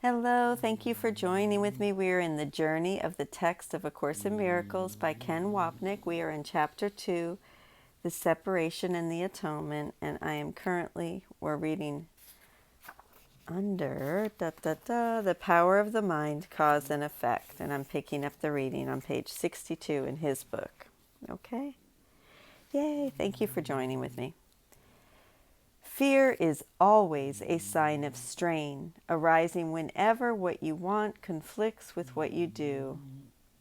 Hello, thank you for joining with me. We are in the journey of the text of A Course in Miracles by Ken Wapnick. We are in chapter 2, The Separation and the Atonement, and we're reading under the power of the mind, cause and effect, and I'm picking up the reading on page 62 in his book. Okay? Yay, thank you for joining with me. Fear is always a sign of strain, arising whenever what you want conflicts with what you do.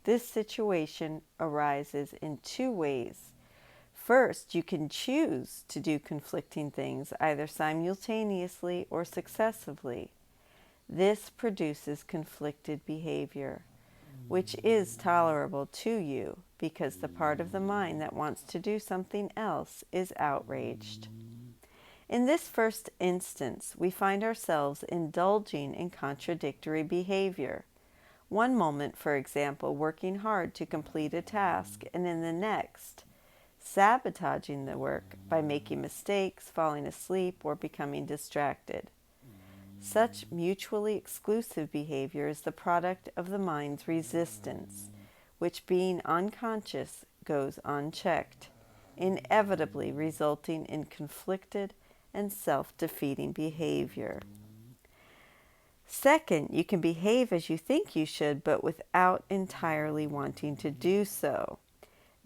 This situation arises in two ways. First, you can choose to do conflicting things either simultaneously or successively. This produces conflicted behavior, which is tolerable to you because the part of the mind that wants to do something else is outraged. In this first instance, we find ourselves indulging in contradictory behavior. One moment, for example, working hard to complete a task, and in the next, sabotaging the work by making mistakes, falling asleep, or becoming distracted. Such mutually exclusive behavior is the product of the mind's resistance, which, being unconscious, goes unchecked, inevitably resulting in conflicted and self-defeating behavior. Second, you can behave as you think you should, but without entirely wanting to do so.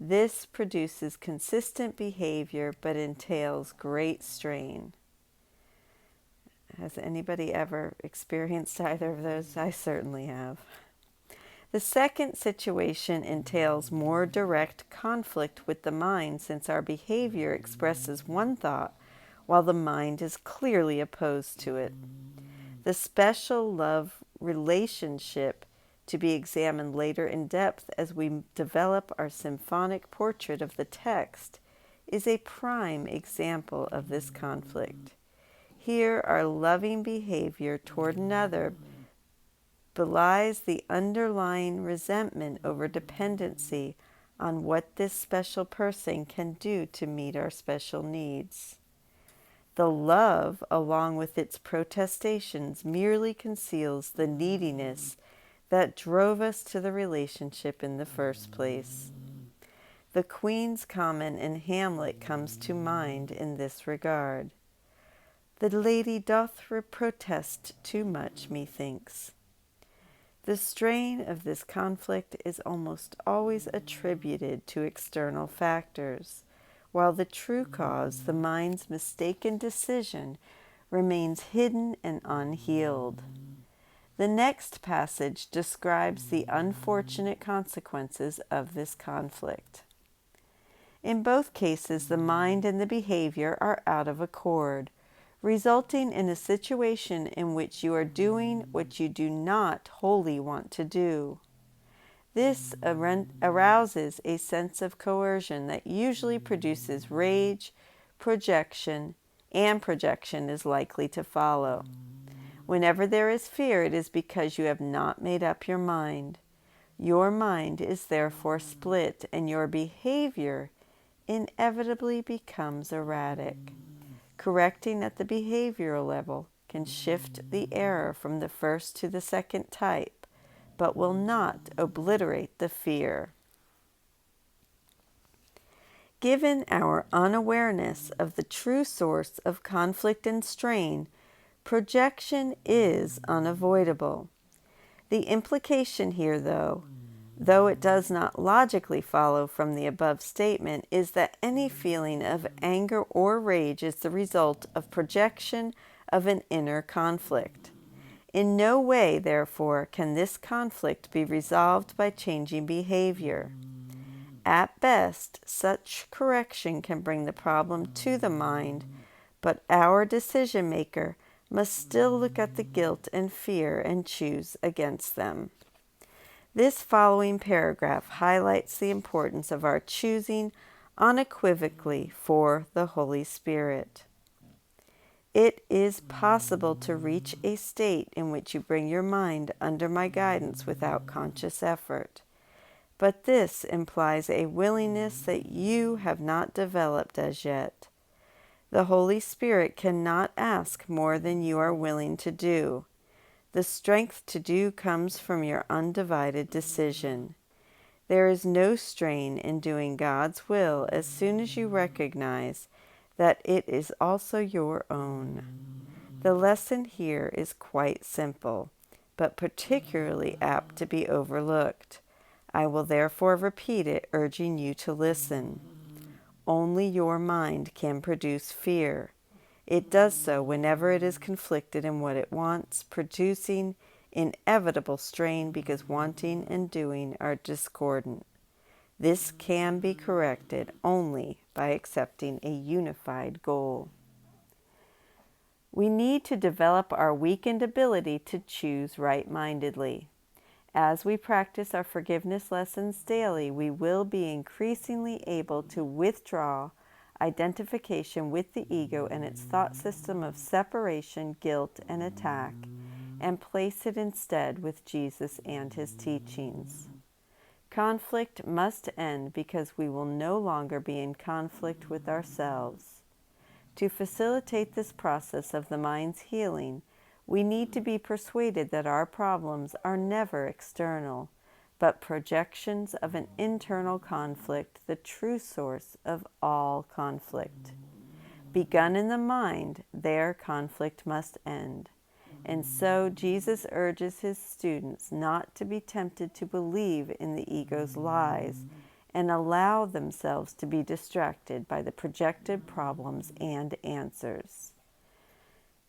This produces consistent behavior, but entails great strain. Has anybody ever experienced either of those? I certainly have. The second situation entails more direct conflict with the mind, since our behavior expresses one thought while the mind is clearly opposed to it. The special love relationship, to be examined later in depth as we develop our symphonic portrait of the text, is a prime example of this conflict. Here, our loving behavior toward another belies the underlying resentment over dependency on what this special person can do to meet our special needs. The love, along with its protestations, merely conceals the neediness that drove us to the relationship in the first place. The Queen's comment in Hamlet comes to mind in this regard. The lady doth protest too much, methinks. The strain of this conflict is almost always attributed to external factors, while the true cause, the mind's mistaken decision, remains hidden and unhealed. The next passage describes the unfortunate consequences of this conflict. In both cases, the mind and the behavior are out of accord, resulting in a situation in which you are doing what you do not wholly want to do. This arouses a sense of coercion that usually produces rage, projection, and projection is likely to follow. Whenever there is fear, it is because you have not made up your mind. Your mind is therefore split, and your behavior inevitably becomes erratic. Correcting at the behavioral level can shift the error from the first to the second type, but will not obliterate the fear. Given our unawareness of the true source of conflict and strain, projection is unavoidable. The implication here, though it does not logically follow from the above statement, is that any feeling of anger or rage is the result of projection of an inner conflict. In no way, therefore, can this conflict be resolved by changing behavior. At best, such correction can bring the problem to the mind, but our decision maker must still look at the guilt and fear and choose against them. This following paragraph highlights the importance of our choosing unequivocally for the Holy Spirit. It is possible to reach a state in which you bring your mind under my guidance without conscious effort. But this implies a willingness that you have not developed as yet. The Holy Spirit cannot ask more than you are willing to do. The strength to do comes from your undivided decision. There is no strain in doing God's will as soon as you recognize that it is also your own. The lesson here is quite simple, but particularly apt to be overlooked. I will therefore repeat it, urging you to listen. Only your mind can produce fear. It does so whenever it is conflicted in what it wants, producing inevitable strain because wanting and doing are discordant. This can be corrected only by accepting a unified goal. We need to develop our weakened ability to choose right-mindedly. As we practice our forgiveness lessons daily, we will be increasingly able to withdraw identification with the ego and its thought system of separation, guilt, and attack, and place it instead with Jesus and his teachings. Conflict must end because we will no longer be in conflict with ourselves. To facilitate this process of the mind's healing, we need to be persuaded that our problems are never external, but projections of an internal conflict, the true source of all conflict. Begun in the mind, there conflict must end. And so Jesus urges his students not to be tempted to believe in the ego's lies and allow themselves to be distracted by the projected problems and answers.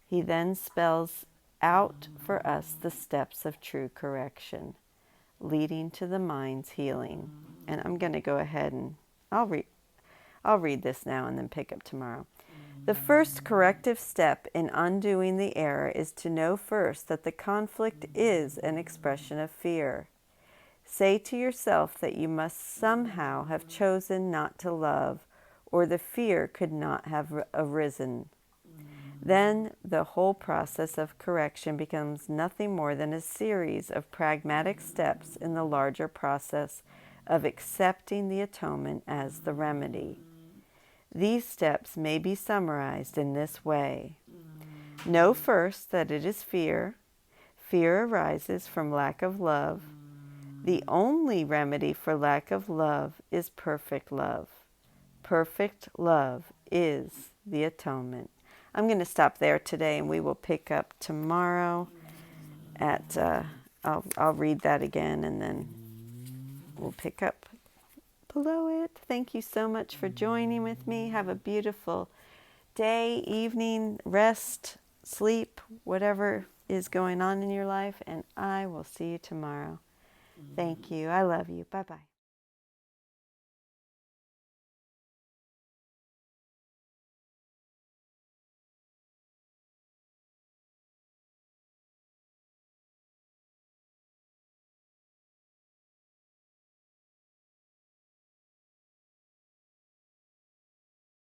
He then spells out for us the steps of true correction, leading to the mind's healing. And I'm going to go ahead and I'll read this now and then pick up tomorrow. The first corrective step in undoing the error is to know first that the conflict is an expression of fear. Say to yourself that you must somehow have chosen not to love, or the fear could not have arisen. Then the whole process of correction becomes nothing more than a series of pragmatic steps in the larger process of accepting the atonement as the remedy. These steps may be summarized in this way. Know first that it is fear. Fear arises from lack of love. The only remedy for lack of love is perfect love. Perfect love is the atonement. I'm going to stop there today, and we will pick up tomorrow at, I'll read that again, and then we'll pick up below it. Thank you so much for joining with me. Have a beautiful day, evening, rest, sleep, whatever is going on in your life, and I will see you tomorrow. Thank you. I love you. Bye-bye.